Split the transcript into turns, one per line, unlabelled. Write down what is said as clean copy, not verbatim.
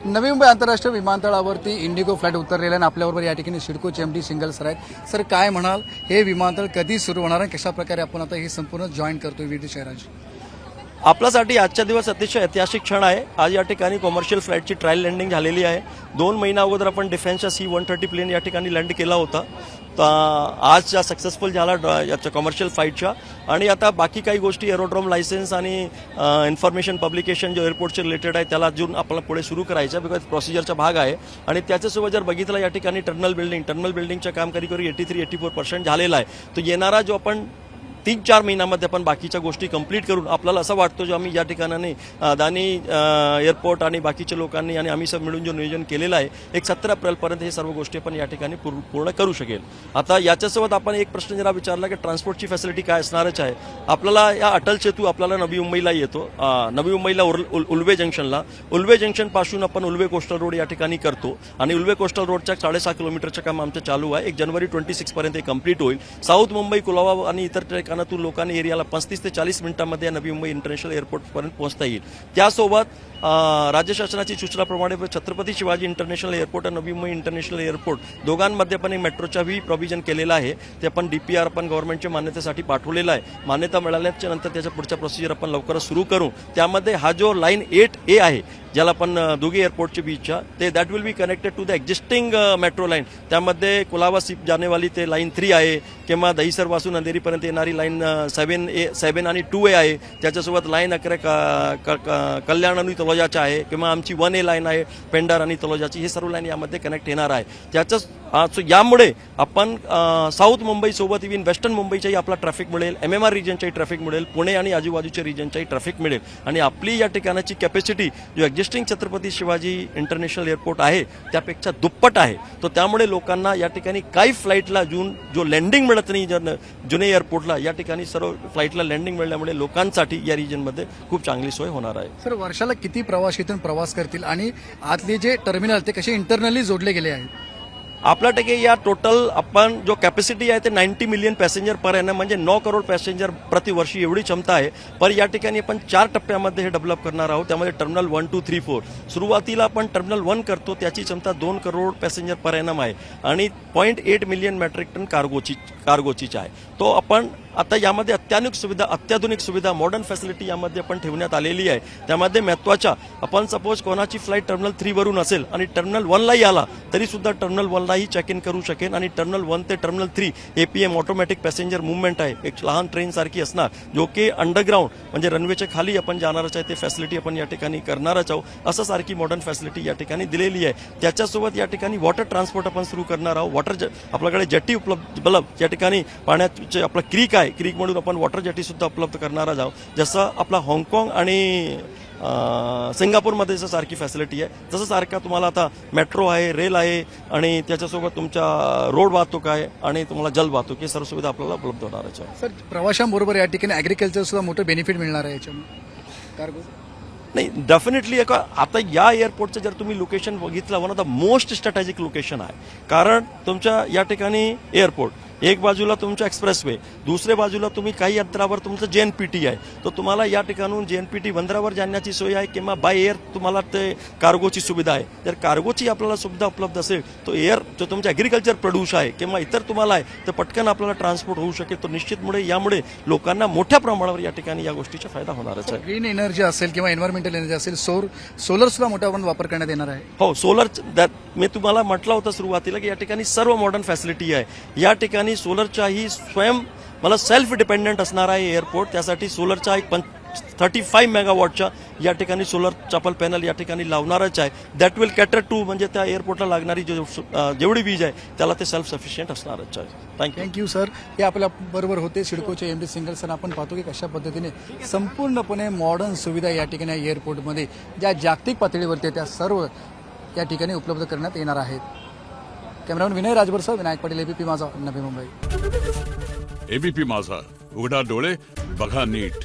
नवी मुंबई आंतरराष्ट्रीय विमानतळावरती Indigo flight उतरलेला आहे आणि आपल्याबरोबर या ठिकाणी सिडकोचे एमडी सिंगल सर आहेत. सर, काय म्हणाल, हे विमानतळ कधी सुरू होणार आणि कशा प्रकारे आपण आता हे संपूर्ण जॉईन करतोय विविध शहरांची?
आपल्यासाठी आजचा दिवस अतिशय ऐतिहासिक क्षण आहे. आज या ठिकाणी कॉमर्शियल फ्लाईटची ट्रायल लँडिंग झालेली आहे. 2 महिना अगोदर आपण डिफेन्सच्या C-130 प्लेन या ठिकाणी लँड केला होता. तर आज सक्सेसफुल झाला याच्या कॉमर्शियल फ्लाईटच्या. आणि आता बाकी काही गोष्टी एरोड्रोम लायसन्स आणि इन्फॉर्मेशन पब्लिकेशन जो एअरपोर्टचे रिलेटेड आहे त्याला अजून आपल्याला पुढे सुरू करायचं, बिकॉज प्रोसिजरचा भाग आहे. आणि त्याच्यासोबत जर बघितलं या ठिकाणी टर्मिनल बिल्डिंगचं काम कधी 83-84% झालेलं आहे. तो येणारा जो आपण 3-4 महिन्यामध्ये आपण बाकीच्या गोष्टी कंप्लीट करून आपल्याला असं वाटतं जो आम्ही या ठिकाणी अदानी एअरपोर्ट आणि बाकीच्या लोकांनी आणि आम्ही सब मिळून जो नियोजन केलेलं आहे, एक 17 एप्रिलपर्यंत हे सर्व गोष्टी आपण या ठिकाणी पूर्ण करू शकेल. आता याच्यासोबत आपण एक प्रश्न जरा विचारला की ट्रान्सपोर्टची फॅसिलिटी काय असणारच आहे. आपल्याला या अटल सेतू आपल्याला नवी मुंबईला येतो, नवी मुंबईला उल्वे जंक्शनपासून आपण उल्वे कोस्टल रोड या ठिकाणी करतो आणि उल्वे कोस्टल रोडच्या 6.5 किलोमीटरचं काम आमचं चालू आहे. 1 जानेवारी 26 पर्यंत हे कंप्लीट होईल. साऊथ मुंबई, कुलाबा आणि इतर ठिकाणातून लोकांनी एरियाला 35 ते 40 मिनिटांमध्ये नवी मुंबई इंटरनॅशनल एअरपोर्टपर्यंत पोहोचता येईल. त्यासोबत राज्य शासनाची सूचनाप्रमाणे छत्रपती शिवाजी इंटरनॅशनल एअरपोर्ट आणि नवी मुंबई इंटरनॅशनल एअरपोर्ट दोघांमध्ये पण एक मेट्रोचा प्रोव्हिजन केलेला आहे. ते आपण DPR आपण गव्हर्नमेंटच्या मान्यतेसाठी पाठवलेला आहे. मान्यता मिळाल्याच्या नंतर त्याच्या पुढच्या प्रोसिजर आपण लवकरच सुरू करू. त्यामध्ये हा जो लाईन 8A आहे, ज्याला आपण दोघे एअरपोर्टच्या बीचच्या, ते that will be connected to the existing metro line. त्यामध्ये कुलाबा सिप जानेवाली ते लाईन 3 आहे, किंवा दहिसरपासून अंधेरीपर्यंत येणारी लाईन 7 आणि 2A आहे. त्याच्यासोबत लाईन 11 कल्याण आणि तलोजाच्या आहे, किंवा आमची 1A लाईन आहे पेंडार आणि तलोजाची. हे सर्व लाईन यामध्ये कनेक्ट येणार आहे. त्याच्याच यामुळे आपण साऊथ मुंबईसोबत इव्हन वेस्टर्न मुंबईच्याही आपला ट्रॅफिक मिळेल, MMR रिजनच्याही ट्रॅफिक मिळेल, पुणे आणि आजूबाजूच्या रिजनच्याही ट्रॅफिक मिळेल. आणि आपली या ठिकाणाची कॅपॅसिटी जो existing Chhatrapati Shivaji international airport आहे त्यापेक्षा दुप्पट आहे. तो त्यामुळे लोकांना या ठिकाणी काही फ्लाईटला जो लँडिंग मिळत नाही जुने एअरपोर्टला, या ठिकाणी सर्व फ्लाईटला लँडिंग मिळाल्यामुळे लोकांसाठी या रिजनमध्ये खूप चांगली सोय होणार आहे.
सर, वर्षाला किती प्रवासीतून प्रवास करतील आणि आतले जे टर्मिनल ते कसे इंटरनली जोडले गेले आहेत?
आपल्या टक्के या टोटल आपण जो कॅपॅसिटी आहे ते 90 मिलियन पॅसेंजर पर एनम, म्हणजे 9 करोड पॅसेंजर प्रतिवर्षी एवढी क्षमता आहे. पण या ठिकाणी आपण 4 टप्प्यामध्ये हे डेव्हलप करणार आहोत. त्यामध्ये टर्मिनल 1, 2, 3, 4 सुरुवातीला आपण टर्मिनल 1 करतो, त्याची क्षमता 2 करोड पॅसेंजर पर एनम आहे आणि 0.8 मिलियन मेट्रिक टन कार्गोची आहे. तो आपण आता यामध्ये अत्याधुनिक सुविधा मॉडर्न फॅसिलिटी यामध्ये आपण ठेवण्यात आलेली आहे. त्यामध्ये महत्त्वाच्या, आपण सपोज कोणाची फ्लाईट टर्मिनल 3 वरून असेल आणि टर्मिनल 1लाही आला तरी सुद्धा टर्मिनल 1लाही चेक इन करू शकेल. आणि टर्मिनल 1 ते terminal 3 APM automatic passenger movement आहे, एक लहान ट्रेन सारखी असणार, जो की अंडरग्राऊंड म्हणजे रनवेच्या खाली आपण जाणारच आहे. ते फॅसिलिटी आपण या ठिकाणी करणारच आहोत. असं सारखी मॉडर्न फॅसिलिटी या ठिकाणी दिलेली आहे. त्याच्यासोबत या ठिकाणी वॉटर ट्रान्सपोर्ट आपण सुरू करणार आहोत. आपल्याकडे जेटी उपलब्ध या ठिकाणी पाण्याचे आपला क्रीक आहे, क्रीक म्हणून आपण वॉटर जेटी सुद्धा उपलब्ध करणार आहोत. जसं आपला हाँगकाँग आणि सिंगापूरमध्ये सारखी फॅसिलिटी आहे, तसं सारखा तुम्हाला आता मेट्रो आहे, रेल आहे आणि त्याच्यासोबत तुमच्या रोड वाहतूक आहे आणि तुम्हाला जल वाहतूक, ही सर्व सुविधा आपल्याला उपलब्ध होणारच आहे.
सर, प्रवाशांबरोबर या ठिकाणी ॲग्रिकल्चर सुद्धा मोठं बेनिफिट मिळणार आहे याच्यामुळे कार्गो?
नाही, डेफिनेटली आता या एअरपोर्टचं जर तुम्ही लोकेशन बघितलं, one of the most strategic location आहे. कारण तुमच्या या ठिकाणी एअरपोर्ट, एक बाजूला तुमच्या एक्सप्रेसवे, दुसऱ्या बाजूला तुम्ही काही अंतरावर तुमचं JNPT आहे. तर तुम्हाला या ठिकाणून JNPT बंदरावर जाण्याची सोय आहे, किंवा बाय एअर तुम्हाला ते कार्गोची सुविधा आहे. जर कार्गोची आपल्याला सुविधा उपलब्ध असेल तर एअर जो तुमच्या ॲग्रिकल्चर प्रोड्यूस आहे किंवा इतर तुम्हाला आहे तर पटकन आपल्याला ट्रान्सपोर्ट होऊ शकेल. तर निश्चितमुळे यामुळे लोकांना मोठ्या प्रमाणावर या ठिकाणी या गोष्टीचा फायदा होणारच आहे.
ग्रीन एनर्जी असेल किंवा एन्व्हायरमेंटल एनर्जी असेल, सोलर सुद्धा मोठ्या प्रमाणात वापर करण्यात येणार आहे.
हो, सोलर मी तुम्हाला म्हटलं होतं सुरुवातीला की या ठिकाणी सर्व मॉडर्न फॅसिलिटी आहे. या ठिकाणी सोलरच्याही मला सेल्फ डिपेंडंट असणार आहे एअरपोर्ट. त्यासाठी सोलरचा एक 35 मेगावॉटच्या या ठिकाणी सोलर चॅपल पॅनल या ठिकाणी लावणारच आहे. दॅट विल कॅटर टू, म्हणजे त्या एअरपोर्टला लागणारी जेवढी वीज आहे त्याला ते सेल्फ सफिशियंट असणारच आहे.
Thank you sir. हे आपल्या बरोबर होते सिडकोचे MD सिंगल सर. आपण पाहतो की कशा पद्धतीने संपूर्णपणे मॉडर्न सुविधा या ठिकाणी एअरपोर्टमध्ये ज्या जागतिक पातळीवरती त्या सर्व या ठिकाणी उपलब्ध करण्यात येणार आहेत. कॅमेरामॅन विनय राजभरसह विनायक पाटील, ABP माझा, नवी मुंबई.
ABP माझा, उघडा डोळे बघा नीट.